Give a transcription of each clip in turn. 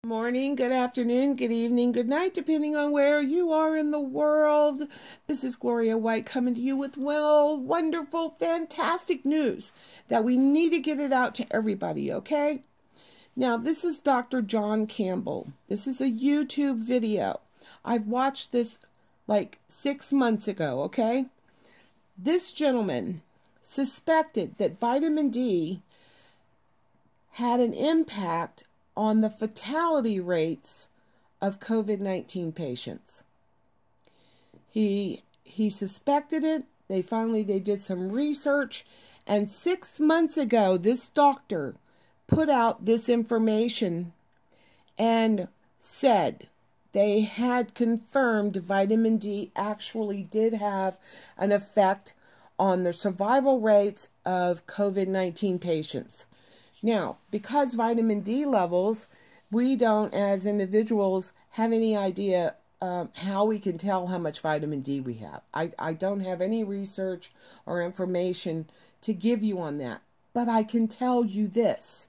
Morning, good afternoon, good evening, good night, depending on where you are in the world. This is Gloria White coming to you with, wonderful, fantastic news that we need to get it out to everybody, okay? Now, this is Dr. John Campbell. This is a YouTube video. I've watched this like 6 months ago, okay? This gentleman suspected that vitamin D had an impact on the fatality rates of COVID-19 patients. He suspected it. They did some research, and 6 months ago, this doctor put out this information and said they had confirmed vitamin D actually did have an effect on the survival rates of COVID-19 patients. Now, because vitamin D levels, we don't, as individuals, have any idea how we can tell how much vitamin D we have. I don't have any research or information to give you on that. But I can tell you this.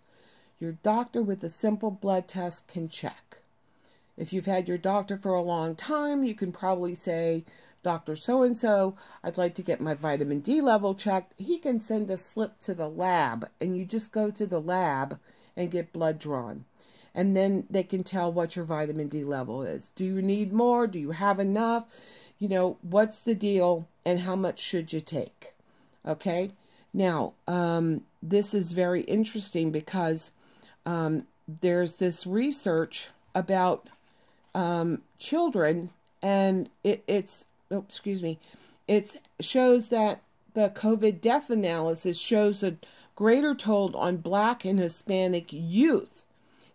Your doctor with a simple blood test can check. If you've had your doctor for a long time, you can probably say, Dr. So-and-so, I'd like to get my vitamin D level checked. He can send a slip to the lab, and you just go to the lab and get blood drawn. And then they can tell what your vitamin D level is. Do you need more? Do you have enough? You know, what's the deal, and how much should you take? Okay? Now, this is very interesting because there's this research about children, and it shows that the COVID death analysis shows a greater toll on Black and Hispanic youth.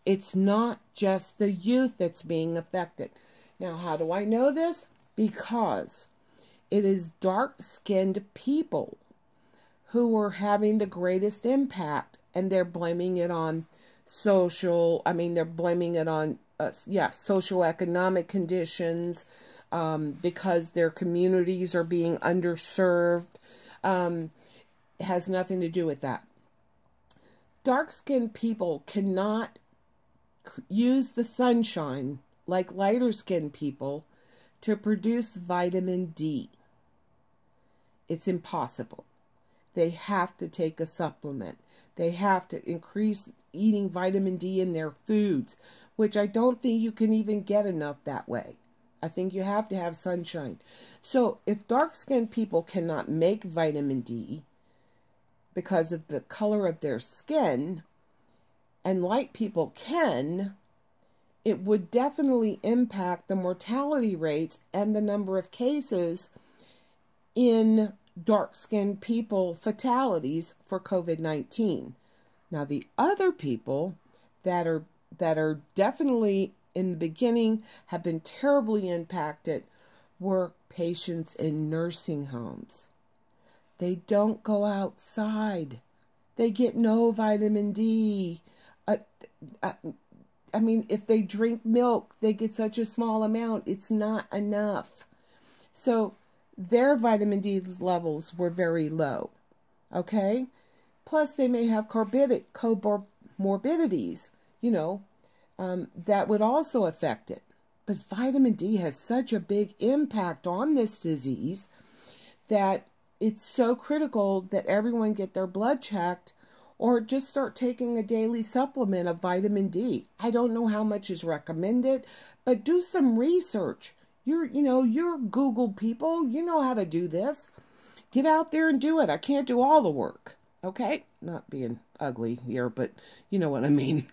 It's not just the youth that's being affected. Now, how do I know this? Because it is dark-skinned people who are having the greatest impact, and they're blaming it on socioeconomic conditions, because their communities are being underserved. It has nothing to do with that. Dark-skinned people cannot use the sunshine like lighter-skinned people to produce vitamin D. It's impossible. They have to take a supplement. They have to increase eating vitamin D in their foods, which I don't think you can even get enough that way. I think you have to have sunshine. So if dark-skinned people cannot make vitamin D because of the color of their skin, and light people can, it would definitely impact the mortality rates and the number of cases in dark-skinned people fatalities for COVID-19. Now, the other people that are definitely in the beginning have been terribly impacted were patients in nursing homes. They don't go outside. They get no vitamin D. I mean, if they drink milk, they get such a small amount. It's not enough. So their vitamin D levels were very low. Okay? Plus, they may have comorbidities, that would also affect it. But vitamin D has such a big impact on this disease that it's so critical that everyone get their blood checked or just start taking a daily supplement of vitamin D. I don't know how much is recommended, but do some research. You're Google people. You know how to do this. Get out there and do it. I can't do all the work. Okay? Not being ugly here, but you know what I mean.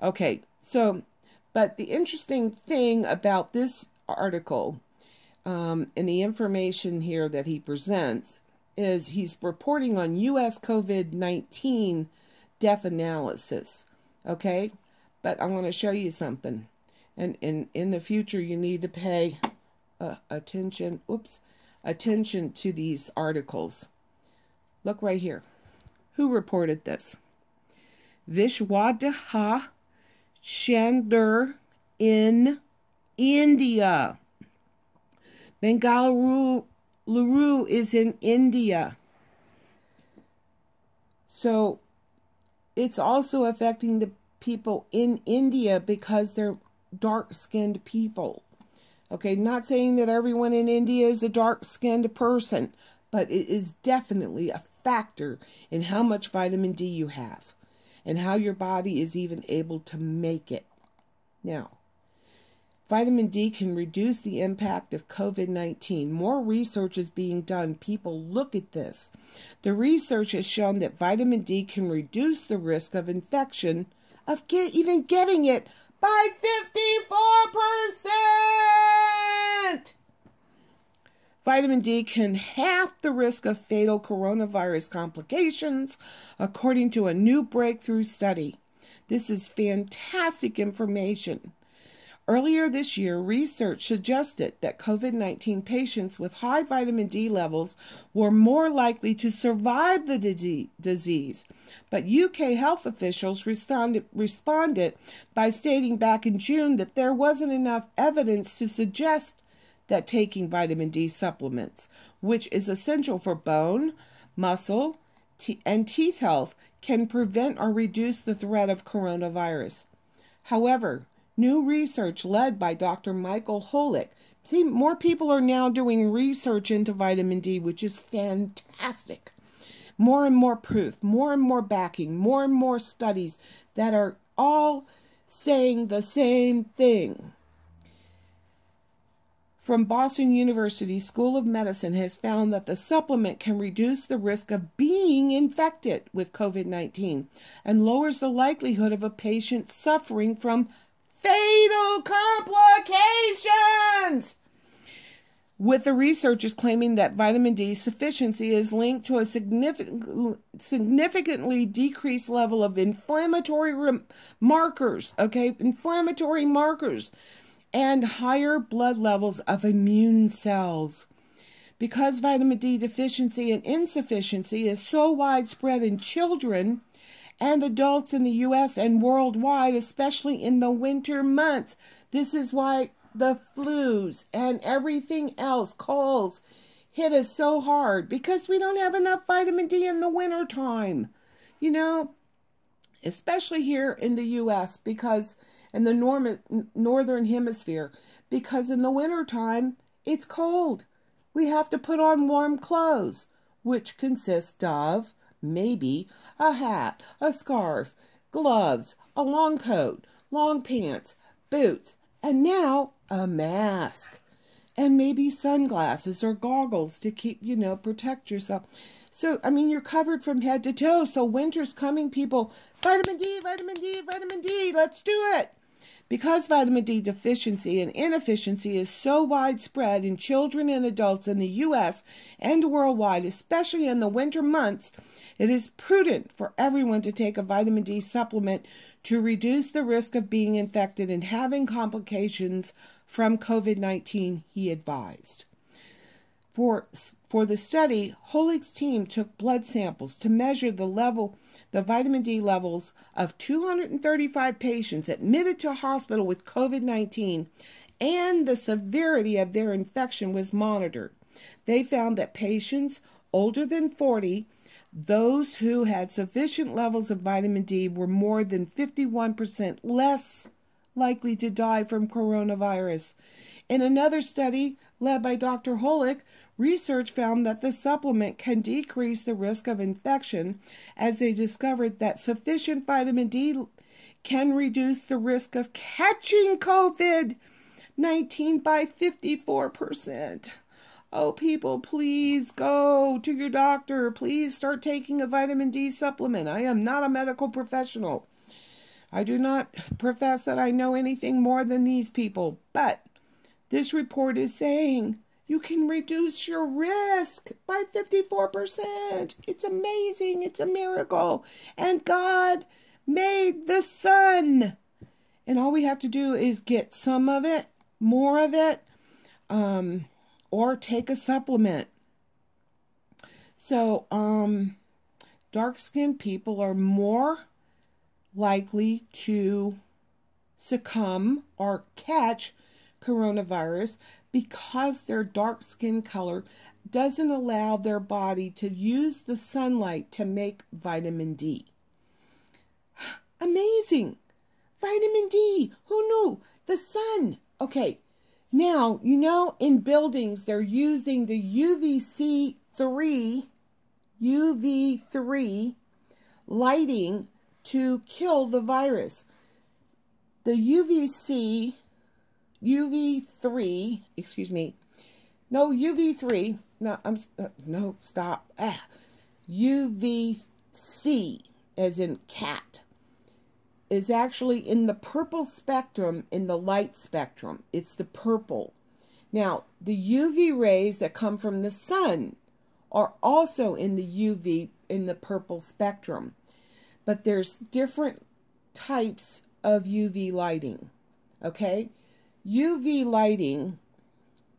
Okay, so, but the interesting thing about this article and the information here that he presents is he's reporting on U.S. COVID-19 death analysis. Okay? But I'm going to show you something. And in the future, you need to pay attention to these articles. Look right here. Who reported this? Vishwadha Chandra in India. Bengaluru is in India. So it's also affecting the people in India because they're dark-skinned people. Okay, not saying that everyone in India is a dark-skinned person, but it is definitely a factor in how much vitamin D you have and how your body is even able to make it. Now, vitamin D can reduce the impact of COVID-19. More research is being done. People, look at this. The research has shown that vitamin D can reduce the risk of infection, of even getting it, by 54%. Vitamin D can halve the risk of fatal coronavirus complications, according to a new breakthrough study. This is fantastic information. Earlier this year, research suggested that COVID-19 patients with high vitamin D levels were more likely to survive the disease. But UK health officials responded by stating back in June that there wasn't enough evidence to suggest that taking vitamin D supplements, which is essential for bone, muscle, and teeth health, can prevent or reduce the threat of coronavirus. However, new research led by Dr. Michael Holick. See, more people are now doing research into vitamin D, which is fantastic. More and more proof, more and more backing, more and more studies that are all saying the same thing. From Boston University School of Medicine has found that the supplement can reduce the risk of being infected with COVID-19 and lowers the likelihood of a patient suffering from fatal complications, with the researchers claiming that vitamin D sufficiency is linked to a significantly decreased level of inflammatory markers, and higher blood levels of immune cells. Because vitamin D deficiency and insufficiency is so widespread in children and adults in the U.S. and worldwide, especially in the winter months. This is why the flus and everything else, colds, hit us so hard, because we don't have enough vitamin D in the winter time. You know, especially here in the U.S., because in the northern hemisphere, because in the winter time, it's cold. We have to put on warm clothes, which consist of maybe a hat, a scarf, gloves, a long coat, long pants, boots, and now a mask. And maybe sunglasses or goggles to keep, protect yourself. So, you're covered from head to toe. So winter's coming, people. Vitamin D, vitamin D, vitamin D. Let's do it. Because vitamin D deficiency and inefficiency is so widespread in children and adults in the U.S. and worldwide, especially in the winter months, it is prudent for everyone to take a vitamin D supplement to reduce the risk of being infected and having complications from COVID-19, he advised. For the study, Holick's team took blood samples to measure the vitamin D levels of 235 patients admitted to hospital with COVID-19, and the severity of their infection was monitored. They found that patients older than 40, those who had sufficient levels of vitamin D, were more than 51% less likely to die from coronavirus. In another study led by Dr. Holick, research found that the supplement can decrease the risk of infection, as they discovered that sufficient vitamin D can reduce the risk of catching COVID-19 by 54%. Oh, people, please go to your doctor. Please start taking a vitamin D supplement. I am not a medical professional. I do not profess that I know anything more than these people, but this report is saying you can reduce your risk by 54%. It's amazing. It's a miracle. And God made the sun. And all we have to do is get some of it, more of it, or take a supplement. So, dark-skinned people are more likely to succumb or catch coronavirus because their dark skin color doesn't allow their body to use the sunlight to make vitamin D. Amazing. Vitamin D. Who knew? The sun. Okay. Now, you know, in buildings, they're using the UV3 lighting to kill the virus. The UVC, as in cat, is actually in the purple spectrum, in the light spectrum. It's the purple. Now, the UV rays that come from the sun are also in the purple spectrum. But there's different types of UV lighting, okay? UV lighting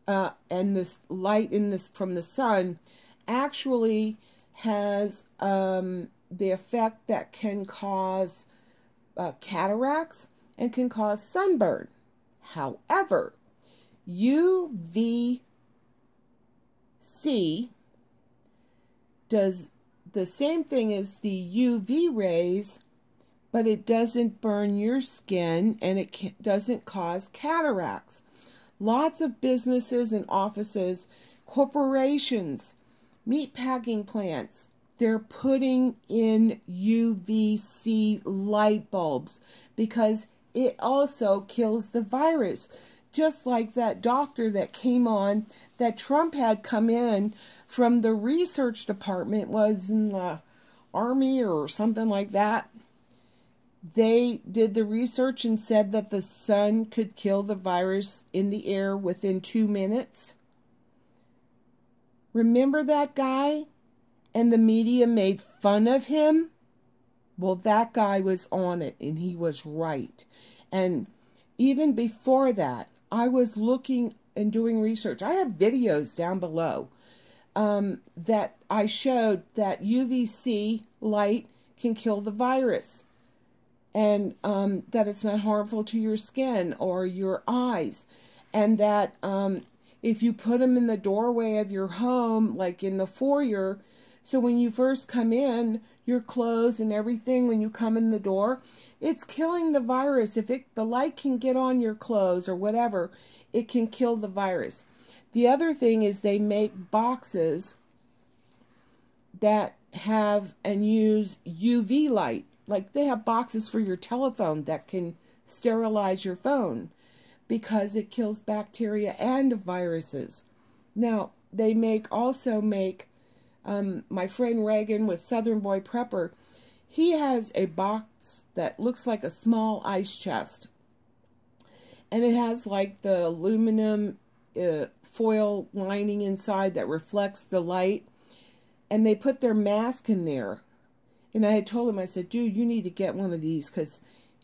and this light from the sun actually has the effect that can cause cataracts and can cause sunburn. However, UVC does the same thing as the UV rays, but it doesn't burn your skin and it doesn't cause cataracts. Lots of businesses and offices, corporations, meatpacking plants, they're putting in UVC light bulbs because it also kills the virus. Just like that doctor that came on, that Trump had come in from the research department, was in the army or something like that. They did the research and said that the sun could kill the virus in the air within 2 minutes. Remember that guy? And the media made fun of him? Well, that guy was on it, and he was right. And even before that, I was looking and doing research. I have videos down below that I showed that UVC light can kill the virus, and that it's not harmful to your skin or your eyes, and that if you put them in the doorway of your home, like in the foyer, so when you first come in, your clothes and everything, when you come in the door, it's killing the virus. If the light can get on your clothes or whatever, it can kill the virus. The other thing is they make boxes that have and use UV light. Like they have boxes for your telephone that can sterilize your phone because it kills bacteria and viruses. Now, they also make my friend Reagan with Southern Boy Prepper, he has a box that looks like a small ice chest. And it has like the aluminum foil lining inside that reflects the light. And they put their mask in there. And I had told him, I said, dude, you need to get one of these because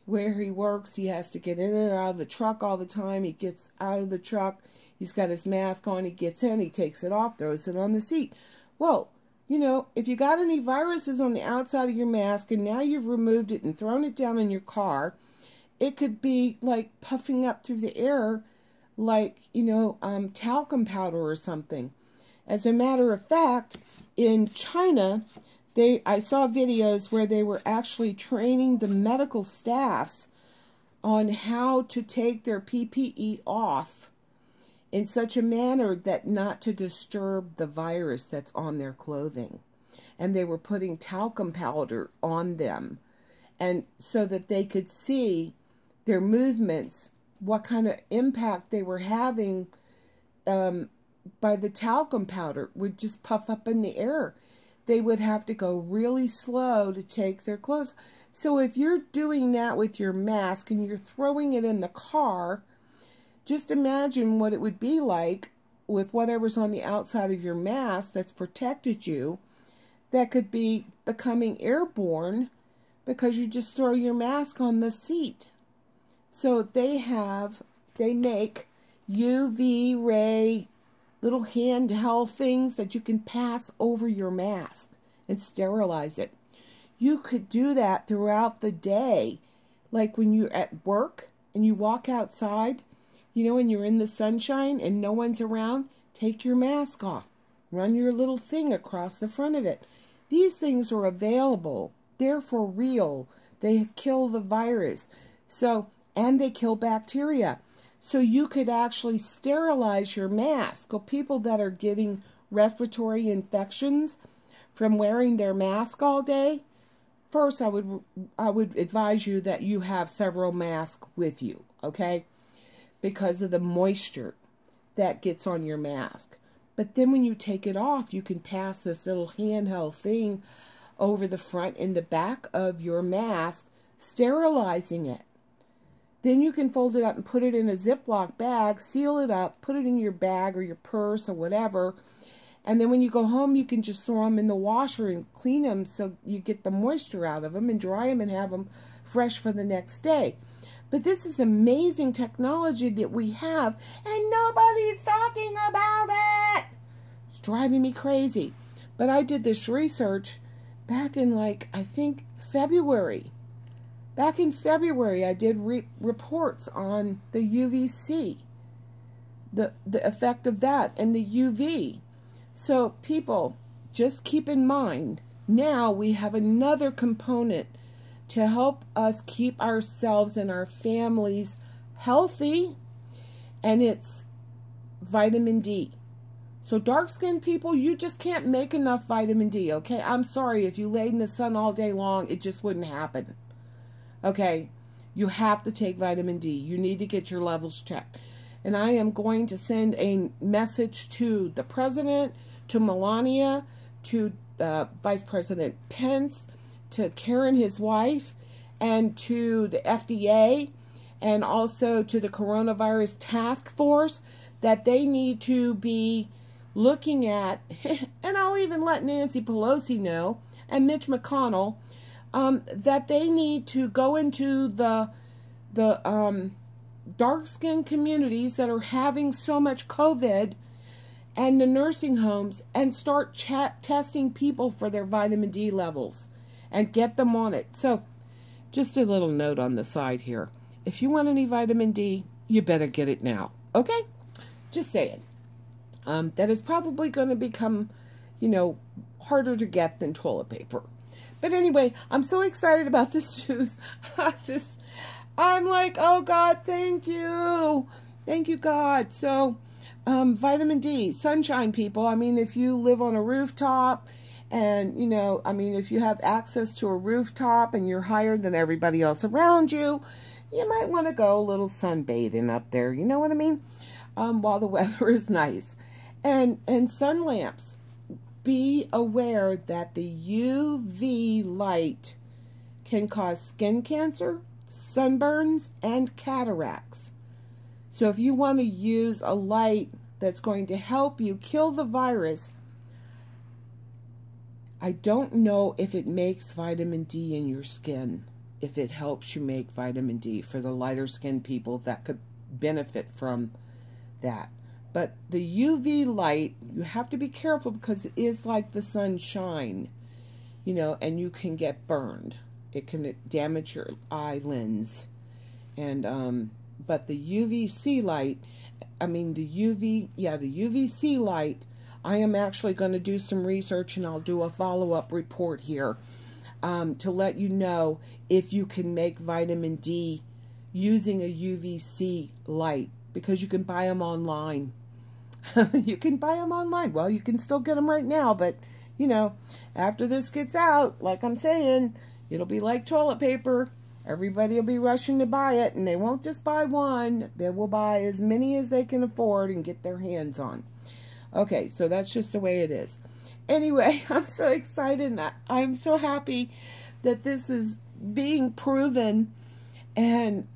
where he works, he has to get in and out of the truck all the time. He gets out of the truck. He's got his mask on. He gets in. He takes it off, throws it on the seat. Well, you know, if you got any viruses on the outside of your mask and now you've removed it and thrown it down in your car, it could be like puffing up through the air like, you know, talcum powder or something. As a matter of fact, in China, I saw videos where they were actually training the medical staffs on how to take their PPE off in such a manner that not to disturb the virus that's on their clothing. And they were putting talcum powder on them, and so that they could see their movements, what kind of impact they were having by the talcum powder would just puff up in the air. They would have to go really slow to take their clothes. So if you're doing that with your mask and you're throwing it in the car, just imagine what it would be like with whatever's on the outside of your mask that's protected you, that could be becoming airborne because you just throw your mask on the seat. So they make UV ray little handheld things that you can pass over your mask and sterilize it. You could do that throughout the day. Like when you're at work and you walk outside, you know, when you're in the sunshine and no one's around, take your mask off. Run your little thing across the front of it. These things are available. They're for real. They kill the virus. So, and they kill bacteria. So you could actually sterilize your mask. Or people that are getting respiratory infections from wearing their mask all day, first I would advise you that you have several masks with you, okay? Because of the moisture that gets on your mask. But then when you take it off, you can pass this little handheld thing over the front and the back of your mask, sterilizing it. Then you can fold it up and put it in a Ziploc bag, seal it up, put it in your bag or your purse or whatever. And then when you go home, you can just throw them in the washer and clean them so you get the moisture out of them and dry them and have them fresh for the next day. But this is amazing technology that we have, and nobody's talking about it. It's driving me crazy. But I did this research back in, like, I think February. Back in February, I did reports on the UVC, the effect of that, and the UV. So people, just keep in mind, now we have another component to help us keep ourselves and our families healthy, and it's vitamin D. So dark-skinned people, you just can't make enough vitamin D, okay? I'm sorry, if you laid in the sun all day long, it just wouldn't happen. Okay, you have to take vitamin D. You need to get your levels checked. And I am going to send a message to the president, to Melania, to Vice President Pence, to Karen, his wife, and to the FDA, and also to the coronavirus task force, that they need to be looking at, and I'll even let Nancy Pelosi know, and Mitch McConnell, that they need to go into the dark-skinned communities that are having so much COVID and the nursing homes, and start testing people for their vitamin D levels and get them on it. So just a little note on the side here. If you want any vitamin D, you better get it now. Okay? Just saying. That is probably going to become, you know, harder to get than toilet paper. But anyway, I'm so excited about this news. I'm like, oh God, thank you. Thank you, God. So, vitamin D, sunshine, people. I mean, if you live on a rooftop and, you know, I mean, if you have access to a rooftop and you're higher than everybody else around you, you might want to go a little sunbathing up there. You know what I mean? While the weather is nice. And sun lamps. Be aware that the UV light can cause skin cancer, sunburns, and cataracts. So if you want to use a light that's going to help you kill the virus, I don't know if it makes vitamin D in your skin, if it helps you make vitamin D for the lighter skinned people that could benefit from that. But the UV light, you have to be careful because it is like the sunshine, you know, and you can get burned. It can damage your eye lens. And, but the UVC light, I mean the UVC light, I am actually going to do some research, and I'll do a follow-up report here to let you know if you can make vitamin D using a UVC light, because you can buy them online. You can buy them online. Well, you can still get them right now, but, you know, after this gets out, like I'm saying, it'll be like toilet paper. Everybody will be rushing to buy it, and they won't just buy one. They will buy as many as they can afford and get their hands on. Okay, so that's just the way it is. Anyway, I'm so excited, and I'm so happy that this is being proven, and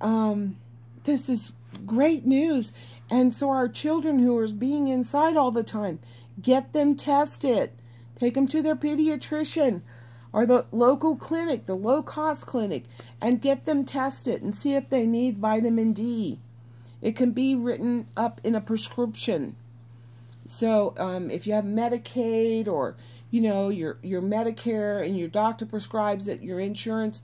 this is great news. And so our children who are being inside all the time, get them tested. Take them to their pediatrician or the local clinic, the low-cost clinic, and get them tested and see if they need vitamin D. It can be written up in a prescription. So if you have Medicaid, or, you know, your Medicare, and your doctor prescribes it, your insurance,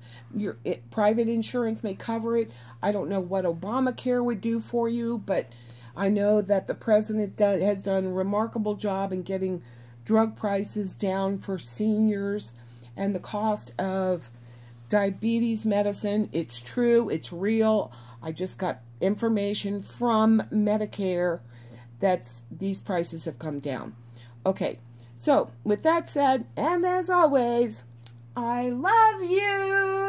private insurance may cover it. I don't know what Obamacare would do for you, but I know that the president has done a remarkable job in getting drug prices down for seniors, and the cost of diabetes medicine. It's true. It's real. I just got information from Medicare that these prices have come down. Okay, so with that said, and as always, I love you.